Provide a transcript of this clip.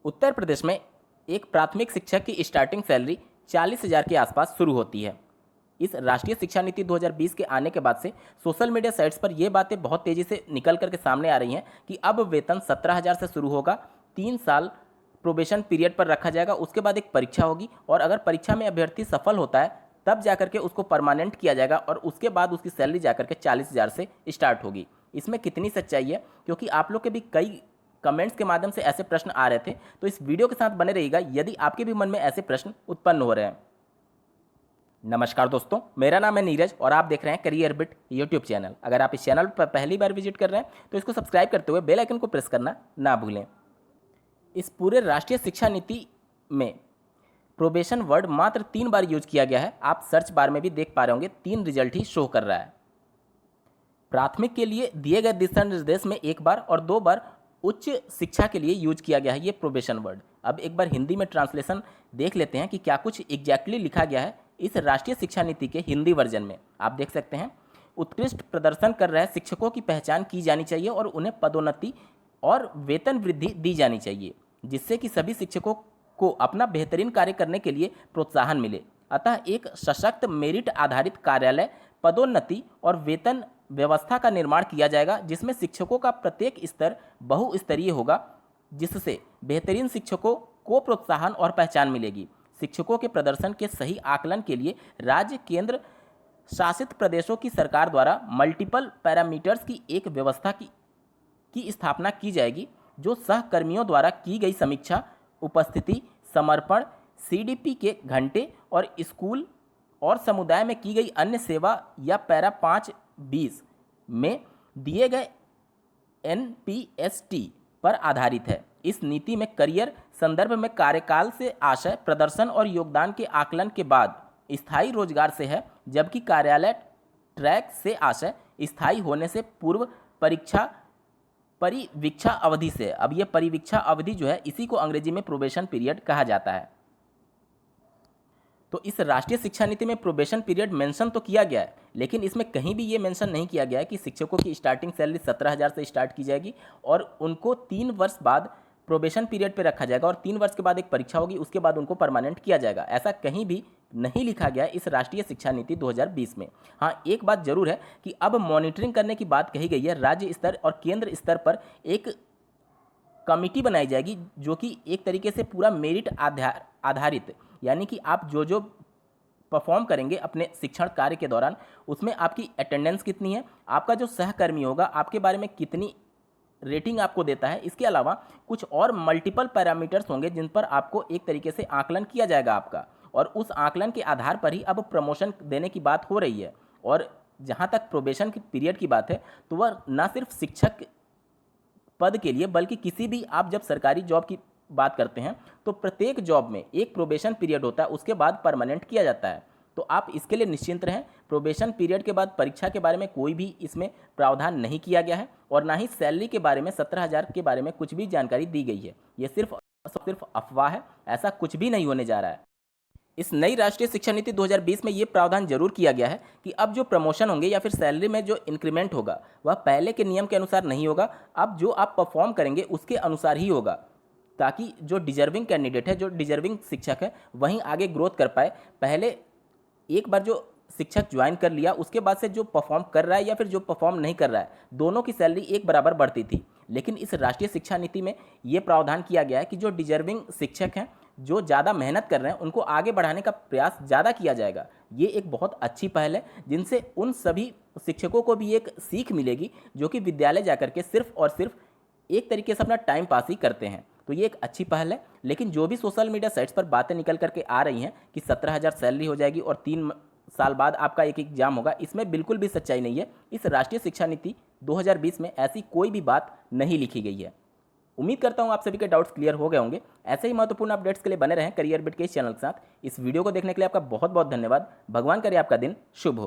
उत्तर प्रदेश में एक प्राथमिक शिक्षक की स्टार्टिंग सैलरी 40,000 के आसपास शुरू होती है। इस राष्ट्रीय शिक्षा नीति 2020 के आने के बाद से सोशल मीडिया साइट्स पर ये बातें बहुत तेज़ी से निकल करके सामने आ रही हैं कि अब वेतन 17,000 से शुरू होगा, 3 साल प्रोबेशन पीरियड पर रखा जाएगा, उसके बाद एक परीक्षा होगी और अगर परीक्षा में अभ्यर्थी सफल होता है तब जाकर के उसको परमानेंट किया जाएगा और उसके बाद उसकी सैलरी जाकर के 40,000 से स्टार्ट होगी। इसमें कितनी सच्चाई है, क्योंकि आप लोग के भी कई कमेंट्स के माध्यम से ऐसे प्रश्न आ रहे थे, तो इस वीडियो के साथ बने रहिएगा यदि आपके भी मन में ऐसे प्रश्न उत्पन्न हो रहे हैं। नमस्कार दोस्तों, मेरा नाम है नीरज और आप देख रहे हैं करियर बिट यूट्यूब चैनल। अगर आप इस चैनल पर पहली बार विजिट कर रहे हैं तो इसको सब्सक्राइब करते हुए बेल आइकन को प्रेस करना ना भूलें। इस पूरे राष्ट्रीय शिक्षा नीति में प्रोबेशन वर्ड मात्र 3 बार यूज किया गया है। आप सर्च बार में भी देख पा रहे होंगे, 3 रिजल्ट ही शो कर रहा है। प्राथमिक के लिए दिए गए दिशा निर्देश में 1 बार और 2 बार उच्च शिक्षा के लिए यूज किया गया है ये प्रोबेशन वर्ड। अब एक बार हिंदी में ट्रांसलेशन देख लेते हैं कि क्या कुछ एग्जैक्टली लिखा गया है इस राष्ट्रीय शिक्षा नीति के हिंदी वर्जन में। आप देख सकते हैं, उत्कृष्ट प्रदर्शन कर रहे शिक्षकों की पहचान की जानी चाहिए और उन्हें पदोन्नति और वेतन वृद्धि दी जानी चाहिए, जिससे कि सभी शिक्षकों को अपना बेहतरीन कार्य करने के लिए प्रोत्साहन मिले। अतः एक सशक्त मेरिट आधारित कार्यालय पदोन्नति और वेतन व्यवस्था का निर्माण किया जाएगा, जिसमें शिक्षकों का प्रत्येक स्तर बहुस्तरीय होगा, जिससे बेहतरीन शिक्षकों को प्रोत्साहन और पहचान मिलेगी। शिक्षकों के प्रदर्शन के सही आकलन के लिए राज्य केंद्र शासित प्रदेशों की सरकार द्वारा मल्टीपल पैरामीटर्स की एक व्यवस्था की स्थापना की जाएगी, जो सहकर्मियों द्वारा की गई समीक्षा, उपस्थिति, समर्पण, सीडीपी के घंटे और स्कूल और समुदाय में की गई अन्य सेवा या पैरा 5-20 में दिए गए NPST पर आधारित है। इस नीति में करियर संदर्भ में कार्यकाल से आशय, प्रदर्शन और योगदान के आकलन के बाद स्थायी रोजगार से है, जबकि कार्यालय ट्रैक से आशय स्थायी होने से पूर्व परिवीक्षा अवधि से। अब ये परिवीक्षा अवधि जो है इसी को अंग्रेजी में प्रोबेशन पीरियड कहा जाता है। तो इस राष्ट्रीय शिक्षा नीति में प्रोबेशन पीरियड मेंशन तो किया गया है, लेकिन इसमें कहीं भी ये मेंशन नहीं किया गया है कि शिक्षकों की स्टार्टिंग सैलरी 17,000 से स्टार्ट की जाएगी और उनको 3 वर्ष बाद प्रोबेशन पीरियड पे रखा जाएगा और 3 वर्ष के बाद एक परीक्षा होगी, उसके बाद उनको परमानेंट किया जाएगा। ऐसा कहीं भी नहीं लिखा गया है इस राष्ट्रीय शिक्षा नीति 2020 में। हाँ, एक बात जरूर है कि अब मॉनिटरिंग करने की बात कही गई है। राज्य स्तर और केंद्र स्तर पर एक कमिटी बनाई जाएगी, जो कि एक तरीके से पूरा मेरिट आधारित, यानी कि आप जो परफॉर्म करेंगे अपने शिक्षण कार्य के दौरान, उसमें आपकी अटेंडेंस कितनी है, आपका जो सहकर्मी होगा आपके बारे में कितनी रेटिंग आपको देता है। इसके अलावा कुछ और मल्टीपल पैरामीटर्स होंगे जिन पर आपको एक तरीके से आकलन किया जाएगा आपका, और उस आकलन के आधार पर ही अब प्रमोशन देने की बात हो रही है। और जहाँ तक प्रोबेशन की पीरियड की बात है, तो वह ना सिर्फ शिक्षक पद के लिए बल्कि किसी भी, आप जब सरकारी जॉब की बात करते हैं तो प्रत्येक जॉब में एक प्रोबेशन पीरियड होता है, उसके बाद परमानेंट किया जाता है। तो आप इसके लिए निश्चिंत रहें। प्रोबेशन पीरियड के बाद परीक्षा के बारे में कोई भी इसमें प्रावधान नहीं किया गया है और ना ही सैलरी के बारे में 17,000 के बारे में कुछ भी जानकारी दी गई है। ये सिर्फ अफवाह है, ऐसा कुछ भी नहीं होने जा रहा है। इस नई राष्ट्रीय शिक्षा नीति 2020 में ये प्रावधान जरूर किया गया है कि अब जो प्रमोशन होंगे या फिर सैलरी में जो इंक्रीमेंट होगा वह पहले के नियम के अनुसार नहीं होगा। अब जो आप परफॉर्म करेंगे उसके अनुसार ही होगा, ताकि जो डिजर्विंग कैंडिडेट है, जो डिजर्विंग शिक्षक है, वहीं आगे ग्रोथ कर पाए। पहले एक बार जो शिक्षक ज्वाइन कर लिया, उसके बाद से जो परफॉर्म कर रहा है या फिर जो परफॉर्म नहीं कर रहा है, दोनों की सैलरी एक बराबर बढ़ती थी। लेकिन इस राष्ट्रीय शिक्षा नीति में ये प्रावधान किया गया है कि जो डिजर्विंग शिक्षक हैं, जो ज़्यादा मेहनत कर रहे हैं, उनको आगे बढ़ाने का प्रयास ज़्यादा किया जाएगा। ये एक बहुत अच्छी पहल है, जिनसे उन सभी शिक्षकों को भी एक सीख मिलेगी जो कि विद्यालय जाकर के सिर्फ और सिर्फ एक तरीके से अपना टाइम पास ही करते हैं। तो ये एक अच्छी पहल है। लेकिन जो भी सोशल मीडिया साइट्स पर बातें निकल करके आ रही हैं कि 17,000 सैलरी हो जाएगी और 3 साल बाद आपका एक एग्जाम होगा, इसमें बिल्कुल भी सच्चाई नहीं है। इस राष्ट्रीय शिक्षा नीति 2020 में ऐसी कोई भी बात नहीं लिखी गई है। उम्मीद करता हूँ आप सभी के डाउट्स क्लियर हो गए होंगे। ऐसे ही महत्वपूर्ण अपडेट्स के लिए बने रहें करियर बिट के इस चैनल के साथ। इस वीडियो को देखने के लिए आपका बहुत बहुत धन्यवाद। भगवान करे आपका दिन शुभ हो।